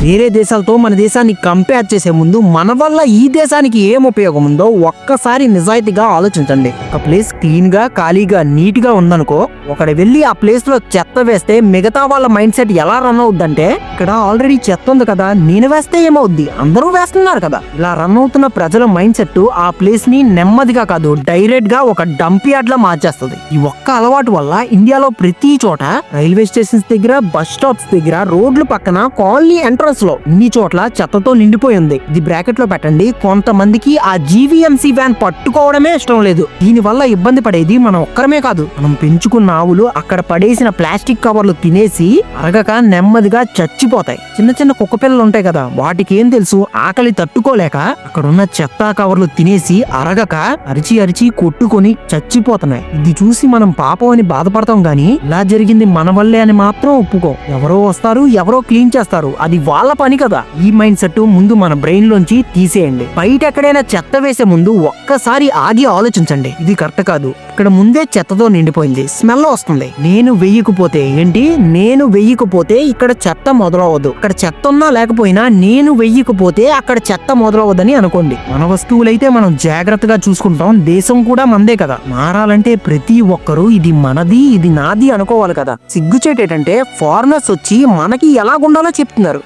వేరే దేశాలతో మన దేశాన్ని కంపేర్ చేసే ముందు మన వల్ల ఈ దేశానికి ఏం ఉపయోగం ఉందో ఒక్కసారి నిజాయితీగా ఆలోచించండి. ఒక ప్లేస్ క్లీన్ గా ఖాళీగా నీట్ గా ఉందనుకో, ఒకడు వెళ్ళి ఆ ప్లేస్ లో చెత్త వేస్తే మిగతా వాళ్ళ మైండ్ సెట్ ఎలా రన్ అవుద్దంటే, ఇక్కడ ఆల్రెడీ చెత్త ఉంది కదా, నేను వేస్తే ఏమవుద్ది, అందరూ వేస్తున్నారు కదా. ఇలా రన్ అవుతున్న ప్రజల మైండ్ సెట్ ఆ ప్లేస్ ని నెమ్మదిగా కాదు డైరెక్ట్ గా ఒక డంప్ యార్డ్ లా మార్చేస్తుంది. ఈ ఒక్క అలవాటు వల్ల ఇండియాలో ప్రతి చోట, రైల్వే స్టేషన్స్ దగ్గర, బస్ స్టాప్స్ దగ్గర, రోడ్ల పక్కన, కాలనీ ఎంట్రన్స్ లో ఇన్ని చోట్ల చెత్తతో నిండిపోయింది. ఇది బ్రాకెట్ లో పెట్టండి, కొంతమందికి ఆ జీవీఎంసీ వ్యాన్ పట్టుకోవడమే ఇష్టం లేదు. దీని వల్ల ఇబ్బంది పడేది మనం ఒక్కరమే కాదు, మనం పెంచుకున్న ఆవులు అక్కడ పడేసిన ప్లాస్టిక్ కవర్లు తినేసి అరగక నెమ్మదిగా చచ్చిపోతాయి. చిన్న చిన్న కుక్క పిల్లలు ఉంటాయి కదా, వాటికి ఏం తెలుసు, ఆకలి తట్టుకోలేక అక్కడున్న చెత్త కవర్లు తినేసి అరగక అరిచి అరిచి కొట్టుకొని చచ్చిపోతున్నాయి. ఇది చూసి మనం పాపం అని బాధపడతాం గాని, ఇలా జరిగింది మన వల్లే అని మాత్రం ఒప్పుకోం. ఎవరో వస్తారు, ఎవరో క్లీన్ చేస్తారు, అది వాళ్ళ పని కదా. ఈ మైండ్ సెట్ ముందు మన బ్రెయిన్ లోంచి తీసేయండి. బయట ఎక్కడైనా చెత్త వేసే ముందు ఒక్కసారి ఆగి ఆలోచించండి, ఇది కరెక్ట్ కాదు, ఇక్కడ ముందే చెత్తతో నిండిపోయింది, స్మెల్ వస్తుంది, నేను వెయ్యకపోతే ఏంటి, నేను వెయ్యకపోతే ఇక్కడ చెత్త మొదలవద్దు, ఇక్కడ చెత్త ఉన్నా లేకపోయినా నేను వెయ్యకపోతే అక్కడ చెత్త మొదలవద్దని అనుకోండి. మన వస్తువులైతే మనం జాగ్రత్తగా చూసుకుంటాం, దేశం కూడా మనదే కదా. మారాలంటే ప్రతి ఒక్కరూ ఇది మనది, ఇది నాది అనుకోవాలి కదా. సిగ్గుచేటేటంటే ఫారినర్స్ వచ్చి మనకి ఎలాగుండాలో చెప్తున్నారు.